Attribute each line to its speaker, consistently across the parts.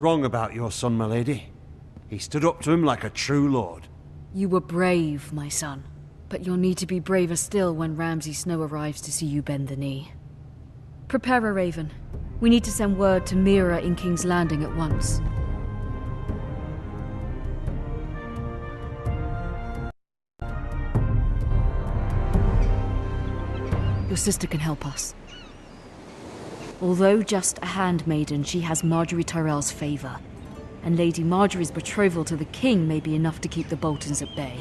Speaker 1: Wrong about your son, my lady. He stood up to him like a true lord.
Speaker 2: You were brave, my son. But you'll need to be braver still when Ramsay Snow arrives to see you bend the knee. Prepare a raven. We need to send word to Mira in King's Landing at once. Your sister can help us. Although just a handmaiden, she has Margaery Tyrell's favor. And Lady Margaery's betrothal to the king may be enough to keep the Boltons at bay.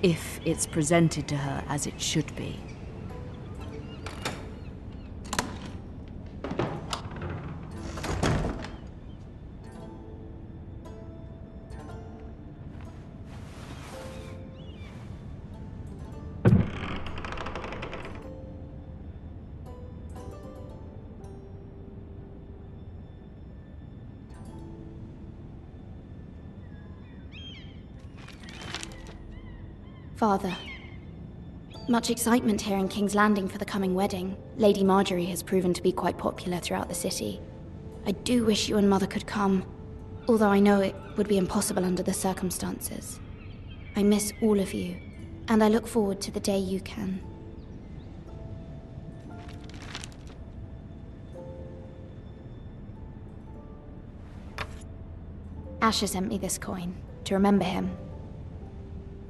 Speaker 2: If it's presented to her as it should be.
Speaker 3: Father, much excitement here in King's Landing for the coming wedding. Lady Margaery has proven to be quite popular throughout the city. I do wish you and Mother could come, although I know it would be impossible under the circumstances. I miss all of you, and I look forward to the day you can. Asher sent me this coin, to remember him.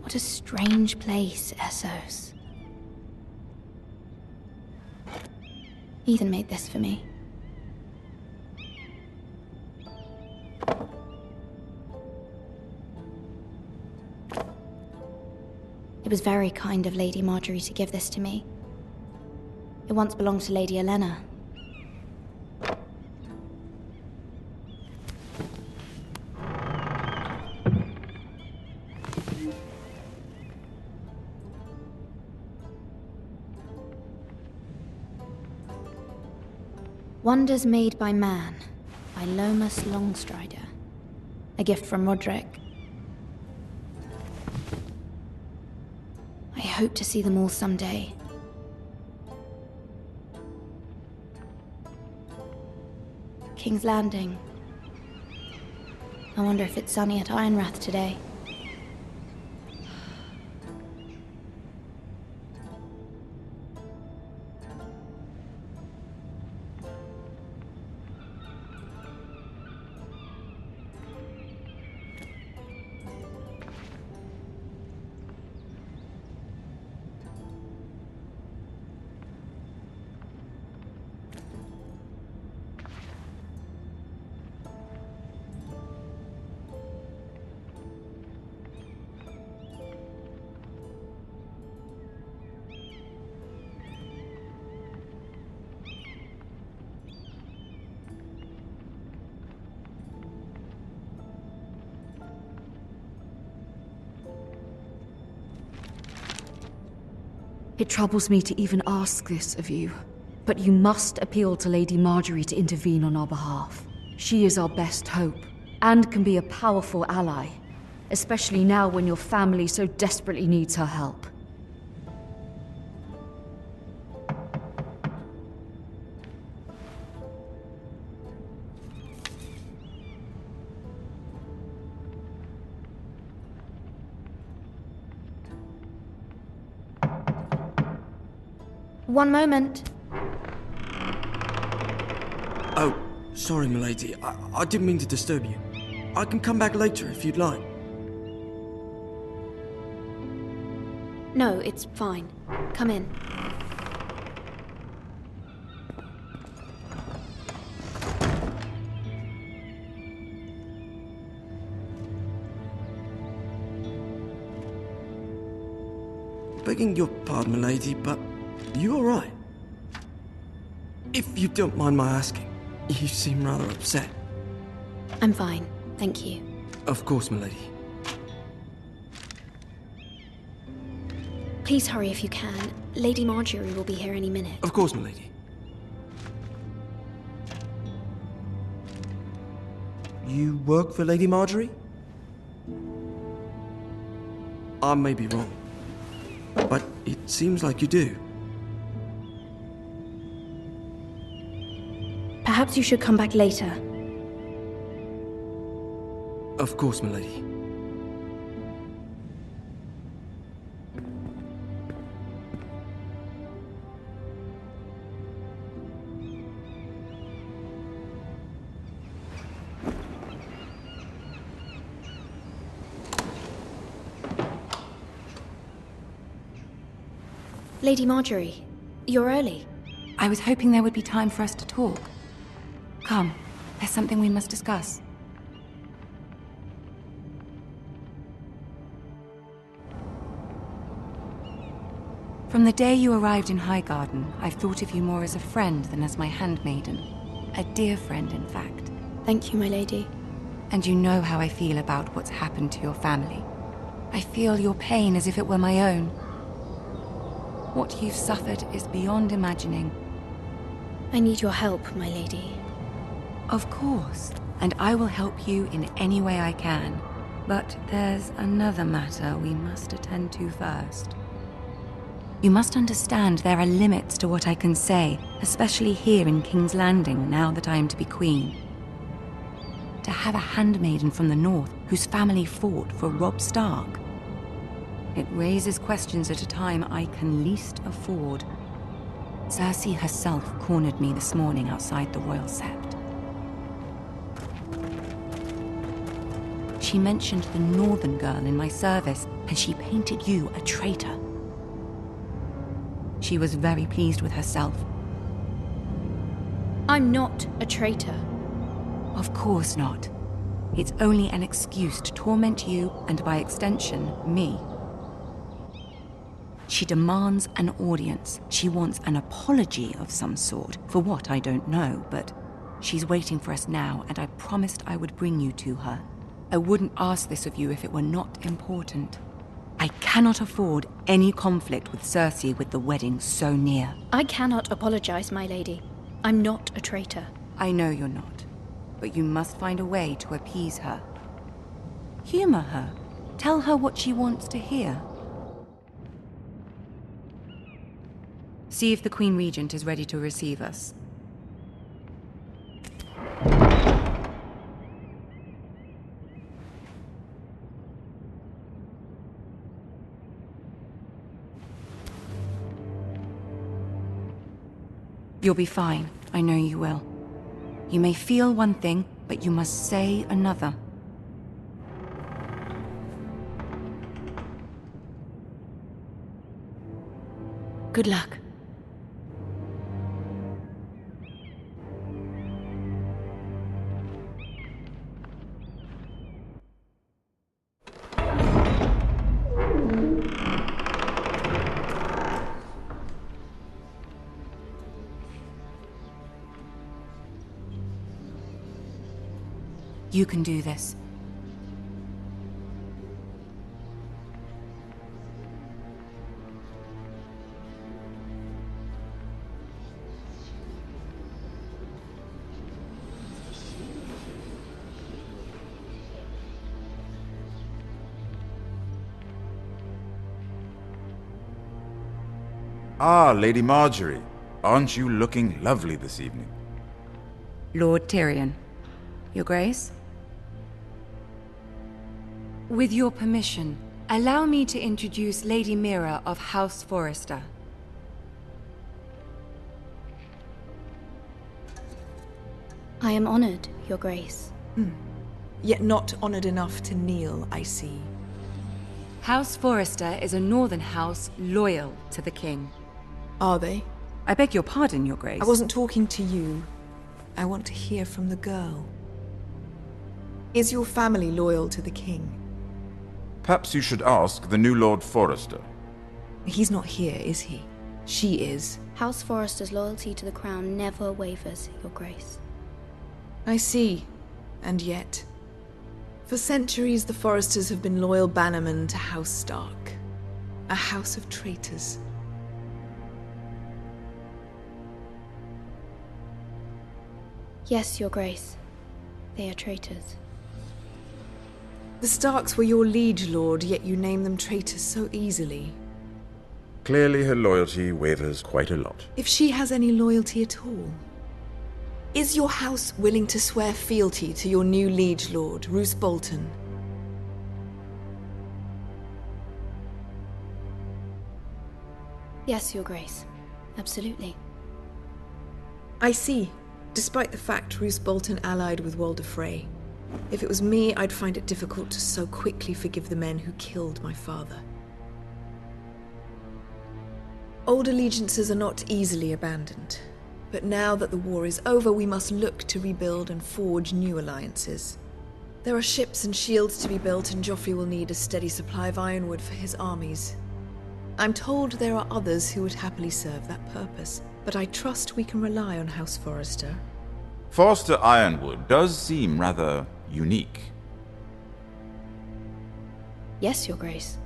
Speaker 3: What a strange place, Essos. Ethan made this for me. It was very kind of Lady Margaery to give this to me. It once belonged to Lady Olenna. Wonders Made by Man, by Lomas Longstrider. A gift from Roderick. I hope to see them all someday. King's Landing. I wonder if it's sunny at Ironrath today.
Speaker 2: It troubles me to even ask this of you, but you must appeal to Lady Margaery to intervene on our behalf. She is our best hope, and can be a powerful ally, especially now when your family so desperately needs her help.
Speaker 3: One moment.
Speaker 4: Oh, sorry, milady. I didn't mean to disturb you. I can come back later if you'd like.
Speaker 3: No, it's fine. Come in.
Speaker 4: Begging your pardon, milady, but you all right? If you don't mind my asking, you seem rather upset.
Speaker 3: I'm fine, thank you.
Speaker 4: Of course, milady.
Speaker 3: Please hurry if you can. Lady Margaery will be here any minute.
Speaker 4: Of course, milady. You work for Lady Margaery? I may be wrong, but it seems like you do.
Speaker 3: Perhaps you should come back later.
Speaker 4: Of course, milady.
Speaker 3: Lady Marjorie, you're early.
Speaker 5: I was hoping there would be time for us to talk. Come, there's something we must discuss. From the day you arrived in Highgarden, I've thought of you more as a friend than as my handmaiden. A dear friend, in fact.
Speaker 3: Thank you, my lady.
Speaker 5: And you know how I feel about what's happened to your family. I feel your pain as if it were my own. What you've suffered is beyond imagining.
Speaker 3: I need your help, my lady.
Speaker 5: Of course, and I will help you in any way I can. But there's another matter we must attend to first. You must understand there are limits to what I can say, especially here in King's Landing, now that I am to be queen. To have a handmaiden from the north whose family fought for Robb Stark. It raises questions at a time I can least afford. Cersei herself cornered me this morning outside the Royal Sept. She mentioned the northern girl in my service, and she painted you a traitor. She was very pleased with herself.
Speaker 3: I'm not a traitor.
Speaker 5: Of course not. It's only an excuse to torment you, and by extension, me. She demands an audience. She wants an apology of some sort, for what I don't know, but she's waiting for us now, and I promised I would bring you to her. I wouldn't ask this of you if it were not important. I cannot afford any conflict with Cersei with the wedding so near.
Speaker 3: I cannot apologize, my lady. I'm not a traitor.
Speaker 5: I know you're not, but you must find a way to appease her. Humor her. Tell her what she wants to hear. See if the Queen Regent is ready to receive us. You'll be fine. I know you will. You may feel one thing, but you must say another.
Speaker 3: Good luck.
Speaker 5: You can do this.
Speaker 6: Ah, Lady Marjorie. Aren't you looking lovely this evening?
Speaker 5: Lord Tyrion. Your Grace? With your permission, allow me to introduce Lady Mira of House Forrester.
Speaker 3: I am honored, Your Grace.
Speaker 7: Yet not honored enough to kneel, I see.
Speaker 5: House Forrester is a northern house loyal to the king.
Speaker 7: Are they?
Speaker 5: I beg your pardon, Your Grace.
Speaker 7: I wasn't talking to you. I want to hear from the girl. Is your family loyal to the king?
Speaker 6: Perhaps you should ask the new Lord Forrester.
Speaker 7: He's not here, is he? She is.
Speaker 3: House Forrester's loyalty to the crown never wavers, Your Grace.
Speaker 7: I see. And yet... For centuries, the Forresters have been loyal bannermen to House Stark. A house of traitors.
Speaker 3: Yes, Your Grace. They are traitors.
Speaker 7: The Starks were your liege lord, yet you name them traitors so easily.
Speaker 6: Clearly her loyalty wavers quite a lot.
Speaker 7: If she has any loyalty at all. Is your house willing to swear fealty to your new liege lord, Roose Bolton?
Speaker 3: Yes, Your Grace. Absolutely.
Speaker 7: I see. Despite the fact Roose Bolton allied with Walder Frey. If it was me, I'd find it difficult to so quickly forgive the men who killed my father. Old allegiances are not easily abandoned. But now that the war is over, we must look to rebuild and forge new alliances. There are ships and shields to be built, and Joffrey will need a steady supply of ironwood for his armies. I'm told there are others who would happily serve that purpose, but I trust we can rely on House Forrester.
Speaker 6: Forrester Ironwood does seem rather unique.
Speaker 3: Yes, Your Grace.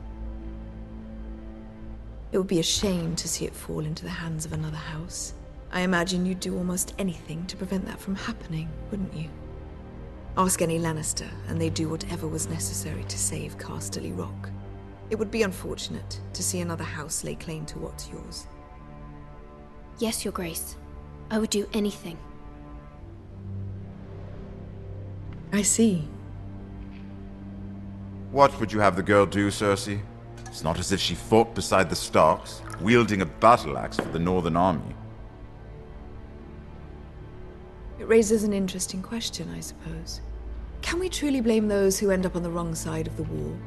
Speaker 7: It would be a shame to see it fall into the hands of another house. I imagine you'd do almost anything to prevent that from happening, wouldn't you? Ask any Lannister, and they'd do whatever was necessary to save Casterly Rock. It would be unfortunate to see another house lay claim to what's yours.
Speaker 3: Yes, Your Grace. I would do anything.
Speaker 7: I see.
Speaker 6: What would you have the girl do, Cersei? It's not as if she fought beside the Starks, wielding a battle axe for the Northern Army.
Speaker 7: It raises an interesting question, I suppose. Can we truly blame those who end up on the wrong side of the war?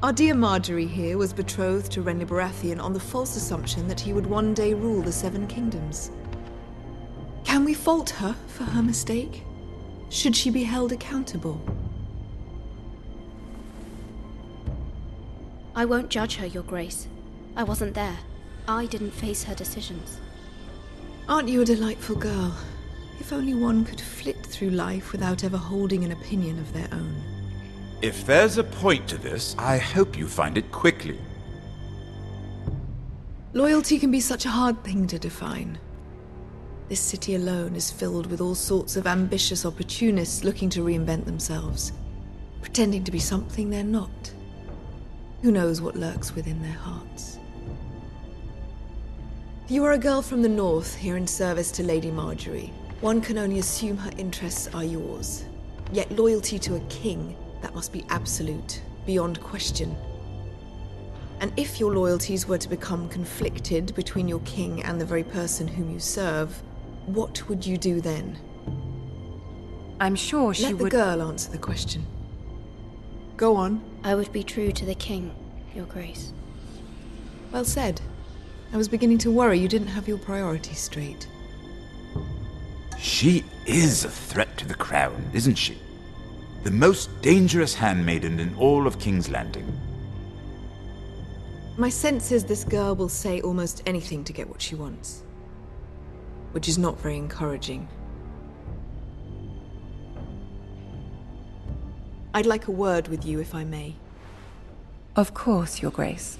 Speaker 7: Our dear Marjorie here was betrothed to Renly Baratheon on the false assumption that he would one day rule the Seven Kingdoms. Can we fault her for her mistake? Should she be held accountable?
Speaker 3: I won't judge her, Your Grace. I wasn't there. I didn't face her decisions.
Speaker 7: Aren't you a delightful girl? If only one could flit through life without ever holding an opinion of their own.
Speaker 6: If there's a point to this, I hope you find it quickly.
Speaker 7: Loyalty can be such a hard thing to define. This city alone is filled with all sorts of ambitious opportunists looking to reinvent themselves, pretending to be something they're not. Who knows what lurks within their hearts? You are a girl from the north here in service to Lady Marjorie. One can only assume her interests are yours. Yet loyalty to a king, that must be absolute, beyond question. And if your loyalties were to become conflicted between your king and the very person whom you serve, what would you do then?
Speaker 5: I'm sure she
Speaker 7: would...
Speaker 5: would...
Speaker 7: Let the girl answer the question. Go on.
Speaker 3: I would be true to the king, Your Grace.
Speaker 7: Well said. I was beginning to worry you didn't have your priorities straight.
Speaker 6: She is a threat to the crown, isn't she? The most dangerous handmaiden in all of King's Landing.
Speaker 7: My sense is this girl will say almost anything to get what she wants. Which is not very encouraging. I'd like a word with you, if I may.
Speaker 5: Of course, Your Grace.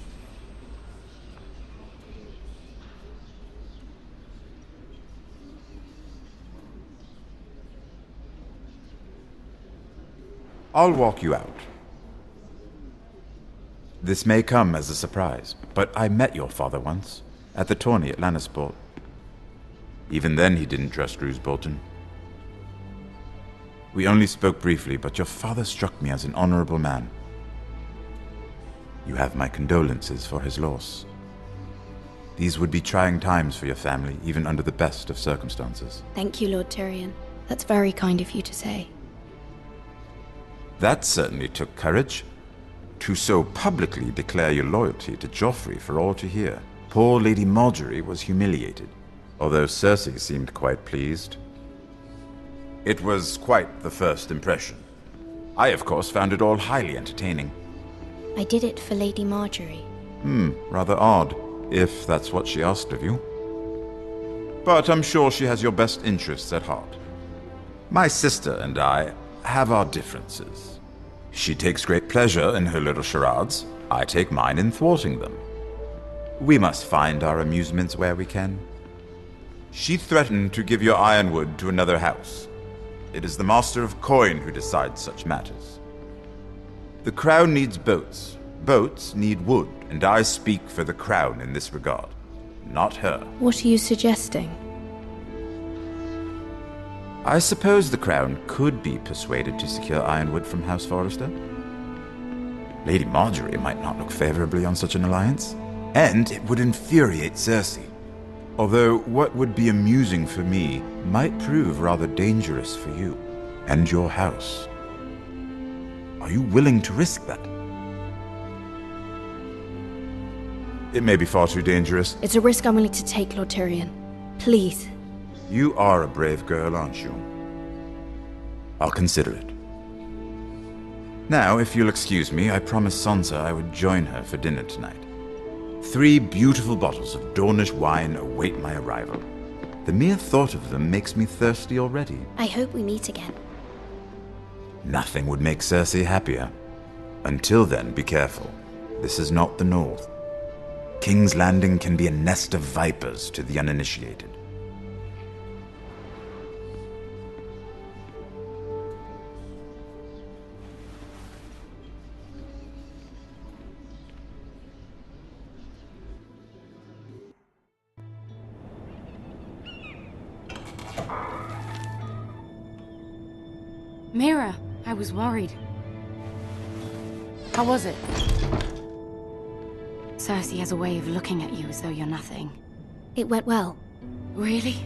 Speaker 6: I'll walk you out. This may come as a surprise, but I met your father once, at the tourney at Lannisport. Even then he didn't trust Roose Bolton. We only spoke briefly, but your father struck me as an honorable man. You have my condolences for his loss. These would be trying times for your family, even under the best of circumstances.
Speaker 3: Thank you, Lord Tyrion. That's very kind of you to say.
Speaker 6: That certainly took courage. To so publicly declare your loyalty to Joffrey for all to hear. Poor Lady Marjorie was humiliated, although Cersei seemed quite pleased. It was quite the first impression. I, of course, found it all highly entertaining.
Speaker 3: I did it for Lady Marjorie.
Speaker 6: Rather odd, if that's what she asked of you. But I'm sure she has your best interests at heart. My sister and I have our differences. She takes great pleasure in her little charades. I take mine in thwarting them. We must find our amusements where we can. She threatened to give your ironwood to another house. It is the Master of Coin who decides such matters. The crown needs boats. Boats need wood, and I speak for the crown in this regard, not her.
Speaker 3: What are you suggesting?
Speaker 6: I suppose the Crown could be persuaded to secure Ironwood from House Forrester. Lady Marjorie might not look favorably on such an alliance, and it would infuriate Cersei. Although what would be amusing for me might prove rather dangerous for you and your house. Are you willing to risk that? It may be far too dangerous.
Speaker 3: It's a risk I'm willing to take, Lord Tyrion. Please.
Speaker 6: You are a brave girl, aren't you? I'll consider it. Now, if you'll excuse me, I promised Sansa I would join her for dinner tonight. 3 beautiful bottles of Dornish wine await my arrival. The mere thought of them makes me thirsty already.
Speaker 3: I hope we meet again.
Speaker 6: Nothing would make Cersei happier. Until then, be careful. This is not the North. King's Landing can be a nest of vipers to the uninitiated.
Speaker 5: Mira, I was worried. How was it? Cersei has a way of looking at you as though you're nothing.
Speaker 3: It went well.
Speaker 5: Really?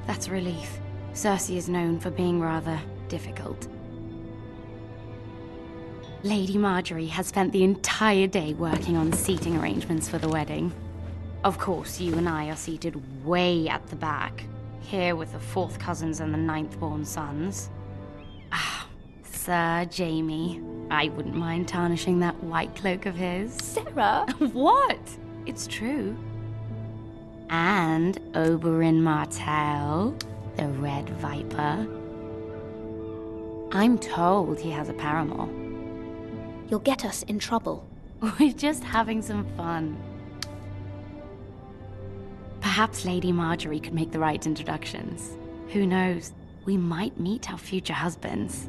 Speaker 5: That's a relief. Cersei is known for being rather difficult. Lady Marjorie has spent the entire day working on seating arrangements for the wedding. Of course, you and I are seated way at the back, here with the 4th cousins and the 9th-born sons. Ah, Sir Jaime. I wouldn't mind tarnishing that white cloak of his.
Speaker 3: Sarah!
Speaker 5: What? It's true. And Oberyn Martell, the Red Viper. I'm told he has a paramour.
Speaker 3: You'll get us in trouble.
Speaker 5: We're just having some fun. Perhaps Lady Marjorie could make the right introductions. Who knows? We might meet our future husbands.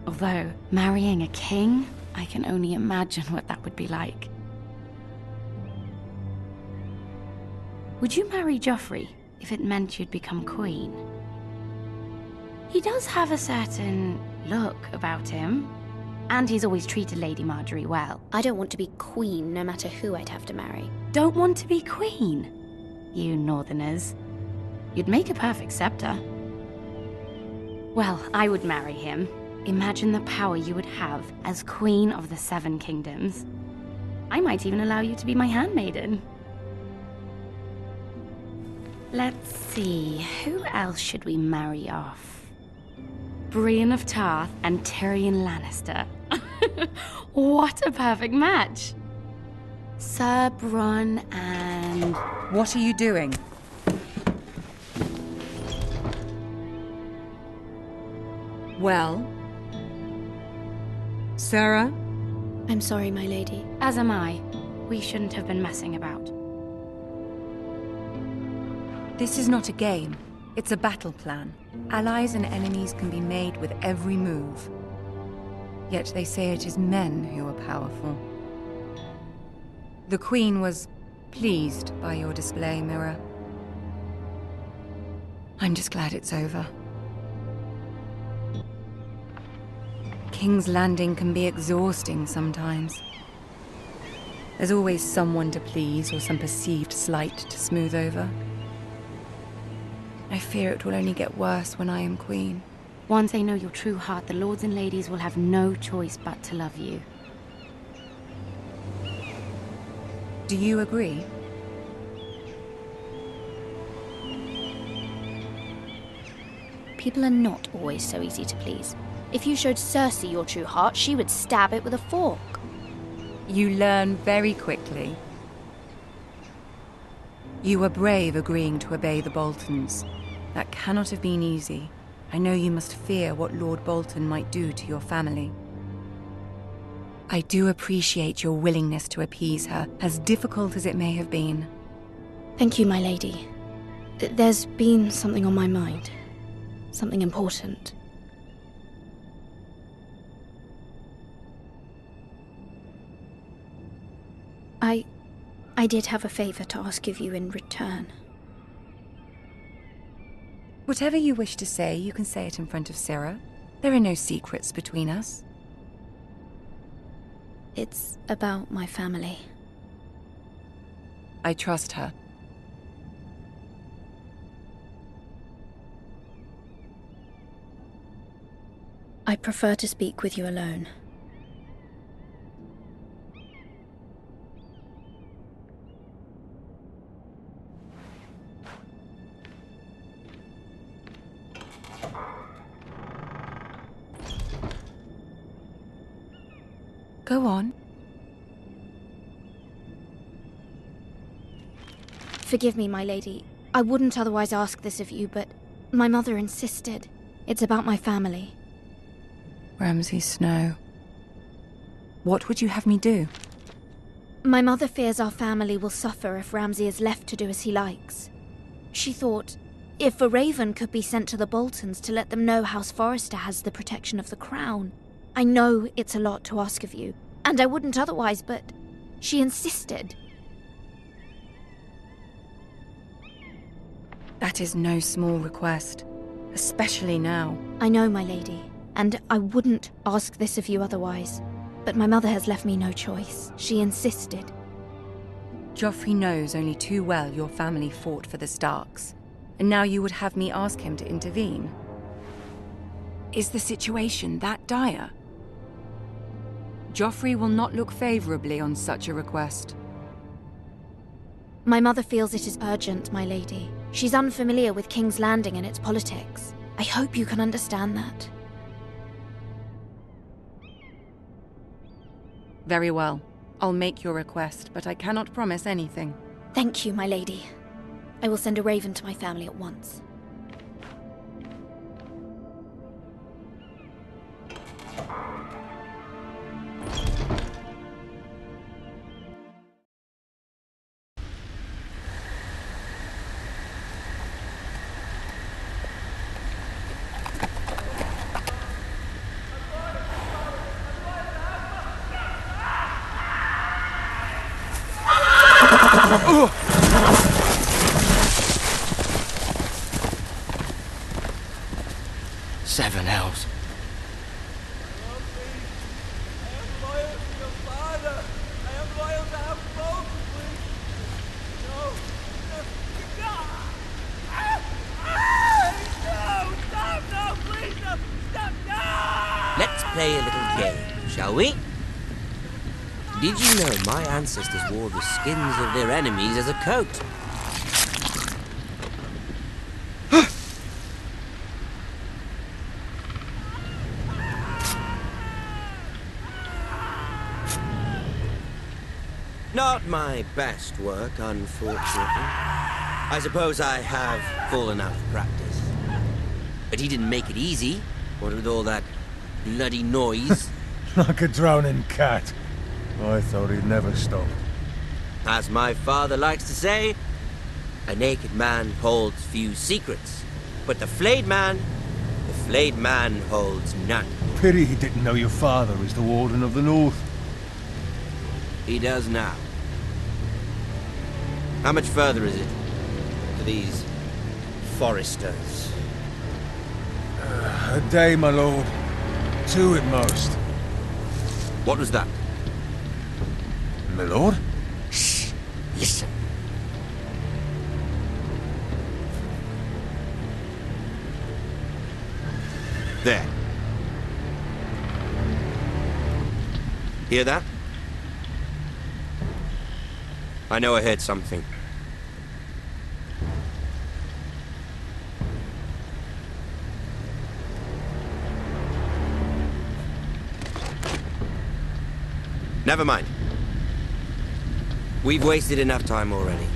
Speaker 5: Although, marrying a king, I can only imagine what that would be like. Would you marry Joffrey if it meant you'd become queen? He does have a certain look about him, and he's always treated Lady Marjorie well.
Speaker 3: I don't want to be queen, no matter who I'd have to marry.
Speaker 5: Don't want to be queen? You Northerners. You'd make a perfect scepter. Well, I would marry him. Imagine the power you would have as Queen of the 7 Kingdoms. I might even allow you to be my handmaiden. Let's see, who else should we marry off? Brienne of Tarth and Tyrion Lannister. What a perfect match! Sir Bronn and...
Speaker 8: What are you doing? Well? Sarah?
Speaker 3: I'm sorry, my lady.
Speaker 5: As am I. We shouldn't have been messing about.
Speaker 8: This is not a game. It's a battle plan. Allies and enemies can be made with every move. Yet they say it is men who are powerful. The Queen was pleased by your display, Mira. I'm just glad it's over. King's Landing can be exhausting sometimes. There's always someone to please or some perceived slight to smooth over. I fear it will only get worse when I am queen.
Speaker 5: Once they know your true heart, the lords and ladies will have no choice but to love you.
Speaker 8: Do you agree?
Speaker 3: People are not always so easy to please. If you showed Cersei your true heart, she would stab it with a fork.
Speaker 8: You learn very quickly. You were brave agreeing to obey the Boltons. That cannot have been easy. I know you must fear what Lord Bolton might do to your family. I do appreciate your willingness to appease her, as difficult as it may have been.
Speaker 3: Thank you, my lady. There's been something on my mind. Something important. I did have a favor to ask of you in return.
Speaker 8: Whatever you wish to say, you can say it in front of Sarah. There are no secrets between us.
Speaker 3: It's about my family.
Speaker 8: I trust her.
Speaker 3: I prefer to speak with you alone.
Speaker 8: Go on.
Speaker 3: Forgive me, my lady. I wouldn't otherwise ask this of you, but my mother insisted. It's about my family.
Speaker 8: Ramsay Snow. What would you have me do?
Speaker 3: My mother fears our family will suffer if Ramsay is left to do as he likes. She thought, if a raven could be sent to the Boltons to let them know House Forrester has the protection of the crown. I know it's a lot to ask of you, and I wouldn't otherwise, but she insisted.
Speaker 8: That is no small request, especially now.
Speaker 3: I know, my lady, and I wouldn't ask this of you otherwise. But my mother has left me no choice. She insisted.
Speaker 8: Joffrey knows only too well your family fought for the Starks, and now you would have me ask him to intervene. Is the situation that dire? Joffrey will not look favorably on such a request.
Speaker 3: My mother feels it is urgent, my lady. She's unfamiliar with King's Landing and its politics. I hope you can understand that.
Speaker 8: Very well. I'll make your request, but I cannot promise anything.
Speaker 3: Thank you, my lady. I will send a raven to my family at once.
Speaker 4: Seven hells.
Speaker 9: Let's play a little game, shall we? Did you know my ancestors wore the skins of their enemies as a coat? Not my best work, unfortunately. I suppose I have fallen out of practice. But he didn't make it easy, what with all that bloody noise.
Speaker 10: Like a drowning cat. I thought he'd never stop.
Speaker 9: As my father likes to say, a naked man holds few secrets, but the flayed man holds none.
Speaker 10: Pity he didn't know your father is the Warden of the North.
Speaker 9: He does now. How much further is it to these Forresters?
Speaker 10: A day, my lord. 2 at most.
Speaker 9: What was that?
Speaker 10: My lord?
Speaker 9: Shh! Listen. There. Hear that? I know I heard something. Never mind. We've wasted enough time already.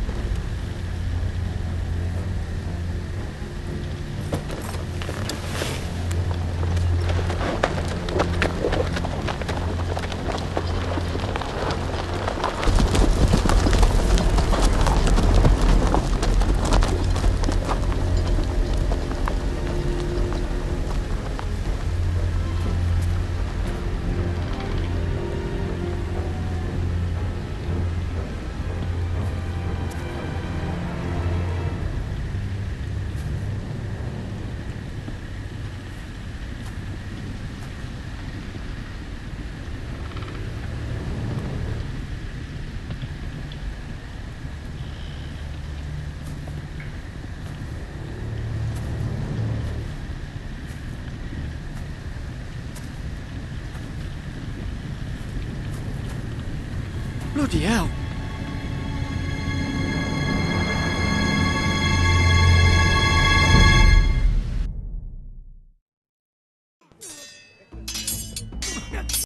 Speaker 4: Bloody hell.